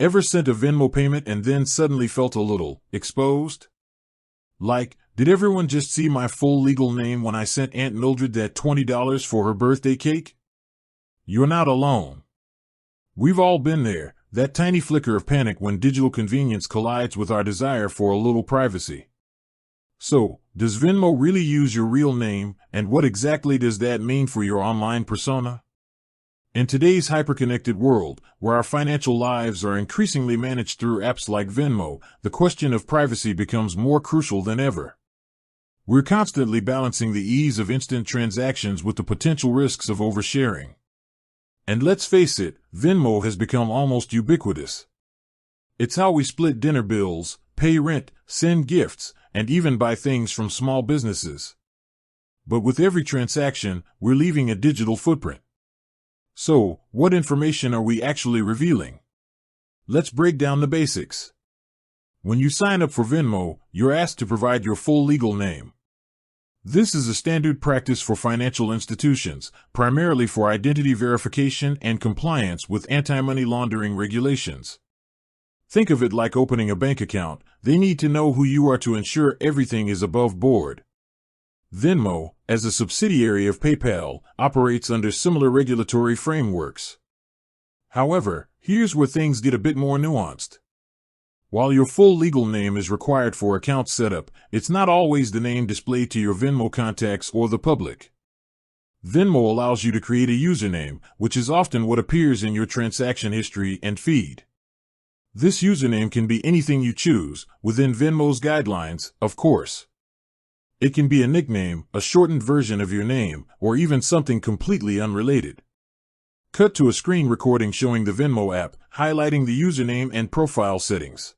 Ever sent a Venmo payment and then suddenly felt a little exposed? Like, did everyone just see my full legal name when I sent Aunt Mildred that $20 for her birthday cake? You're not alone. We've all been there, that tiny flicker of panic when digital convenience collides with our desire for a little privacy. So, does Venmo really use your real name, and what exactly does that mean for your online persona? In today's hyperconnected world, where our financial lives are increasingly managed through apps like Venmo, the question of privacy becomes more crucial than ever. We're constantly balancing the ease of instant transactions with the potential risks of oversharing. And let's face it, Venmo has become almost ubiquitous. It's how we split dinner bills, pay rent, send gifts, and even buy things from small businesses. But with every transaction, we're leaving a digital footprint. So, what information are we actually revealing? Let's break down the basics. When you sign up for Venmo, you're asked to provide your full legal name. This is a standard practice for financial institutions, primarily for identity verification and compliance with anti-money laundering regulations. Think of it like opening a bank account. They need to know who you are to ensure everything is above board. Venmo, as a subsidiary of PayPal, operates under similar regulatory frameworks. However, here's where things get a bit more nuanced. While your full legal name is required for account setup, it's not always the name displayed to your Venmo contacts or the public. Venmo allows you to create a username, which is often what appears in your transaction history and feed. This username can be anything you choose, within Venmo's guidelines, of course. It can be a nickname, a shortened version of your name, or even something completely unrelated. Cut to a screen recording showing the Venmo app, highlighting the username and profile settings.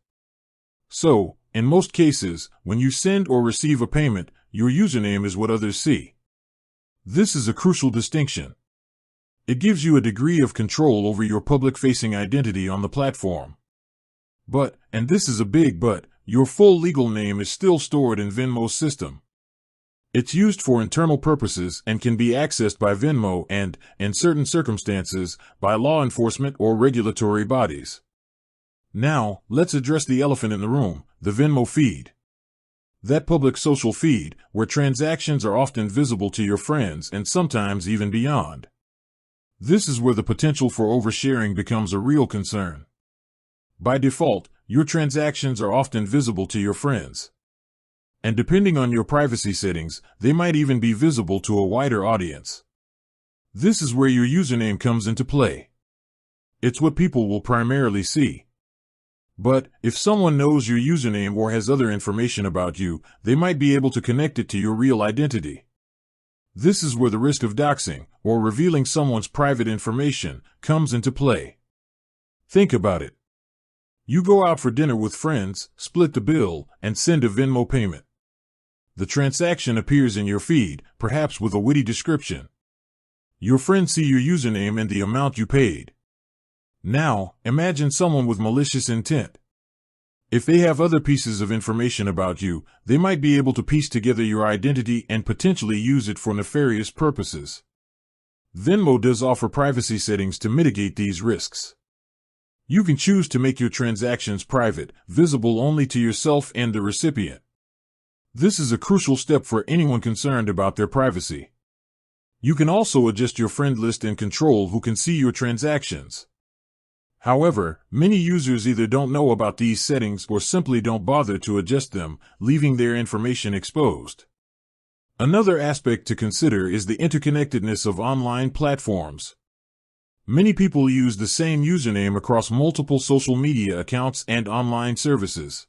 So, in most cases, when you send or receive a payment, your username is what others see. This is a crucial distinction. It gives you a degree of control over your public-facing identity on the platform. But, and this is a big but, your full legal name is still stored in Venmo's system. It's used for internal purposes and can be accessed by Venmo and, in certain circumstances, by law enforcement or regulatory bodies. Now, let's address the elephant in the room, the Venmo feed. That public social feed, where transactions are often visible to your friends and sometimes even beyond. This is where the potential for oversharing becomes a real concern. By default, your transactions are often visible to your friends. And depending on your privacy settings, they might even be visible to a wider audience. This is where your username comes into play. It's what people will primarily see. But, if someone knows your username or has other information about you, they might be able to connect it to your real identity. This is where the risk of doxing, or revealing someone's private information, comes into play. Think about it. You go out for dinner with friends, split the bill, and send a Venmo payment. The transaction appears in your feed, perhaps with a witty description. Your friends see your username and the amount you paid. Now, imagine someone with malicious intent. If they have other pieces of information about you, they might be able to piece together your identity and potentially use it for nefarious purposes. Venmo does offer privacy settings to mitigate these risks. You can choose to make your transactions private, visible only to yourself and the recipient. This is a crucial step for anyone concerned about their privacy. You can also adjust your friend list and control who can see your transactions. However, many users either don't know about these settings or simply don't bother to adjust them, leaving their information exposed. Another aspect to consider is the interconnectedness of online platforms. Many people use the same username across multiple social media accounts and online services.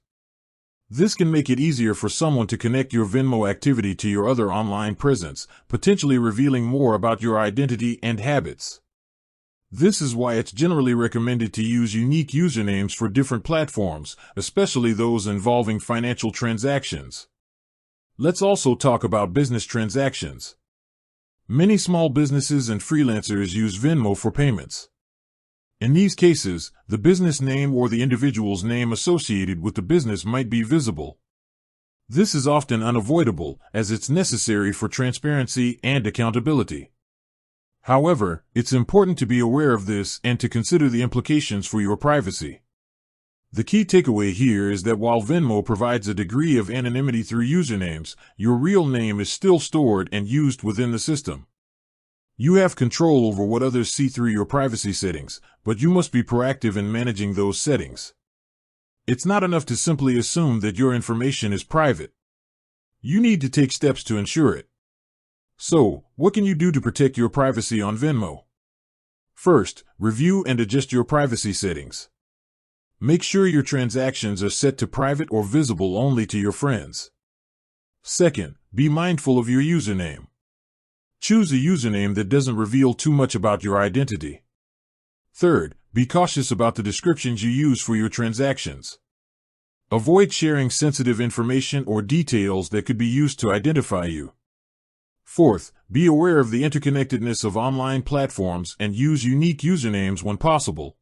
This can make it easier for someone to connect your Venmo activity to your other online presence, potentially revealing more about your identity and habits. This is why it's generally recommended to use unique usernames for different platforms, especially those involving financial transactions. Let's also talk about business transactions. Many small businesses and freelancers use Venmo for payments. In these cases, the business name or the individual's name associated with the business might be visible. This is often unavoidable, as it's necessary for transparency and accountability. However, it's important to be aware of this and to consider the implications for your privacy. The key takeaway here is that while Venmo provides a degree of anonymity through usernames, your real name is still stored and used within the system. You have control over what others see through your privacy settings, but you must be proactive in managing those settings. It's not enough to simply assume that your information is private. You need to take steps to ensure it. So, what can you do to protect your privacy on Venmo? First, review and adjust your privacy settings. Make sure your transactions are set to private or visible only to your friends. Second, be mindful of your username. Choose a username that doesn't reveal too much about your identity. Third, be cautious about the descriptions you use for your transactions. Avoid sharing sensitive information or details that could be used to identify you. Fourth, be aware of the interconnectedness of online platforms and use unique usernames when possible.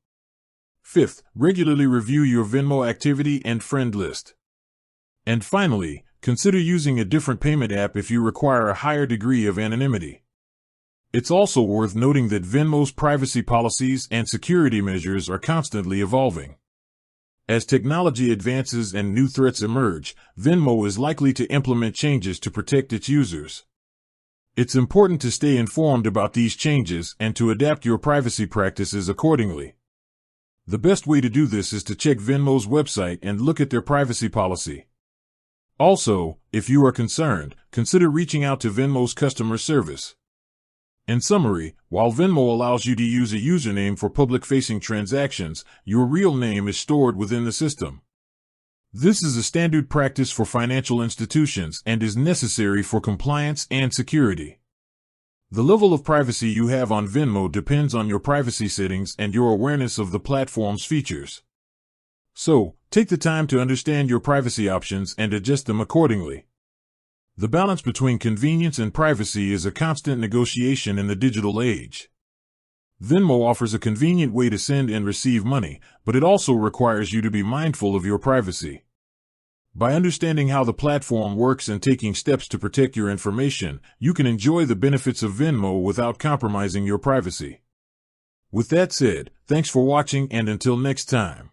Fifth, regularly review your Venmo activity and friend list. And finally, consider using a different payment app if you require a higher degree of anonymity. It's also worth noting that Venmo's privacy policies and security measures are constantly evolving. As technology advances and new threats emerge, Venmo is likely to implement changes to protect its users. It's important to stay informed about these changes and to adapt your privacy practices accordingly. The best way to do this is to check Venmo's website and look at their privacy policy. Also, if you are concerned, consider reaching out to Venmo's customer service. In summary, while Venmo allows you to use a username for public-facing transactions, your real name is stored within the system. This is a standard practice for financial institutions and is necessary for compliance and security. The level of privacy you have on Venmo depends on your privacy settings and your awareness of the platform's features. So, take the time to understand your privacy options and adjust them accordingly. The balance between convenience and privacy is a constant negotiation in the digital age. Venmo offers a convenient way to send and receive money, but it also requires you to be mindful of your privacy. By understanding how the platform works and taking steps to protect your information, you can enjoy the benefits of Venmo without compromising your privacy. With that said, thanks for watching and until next time.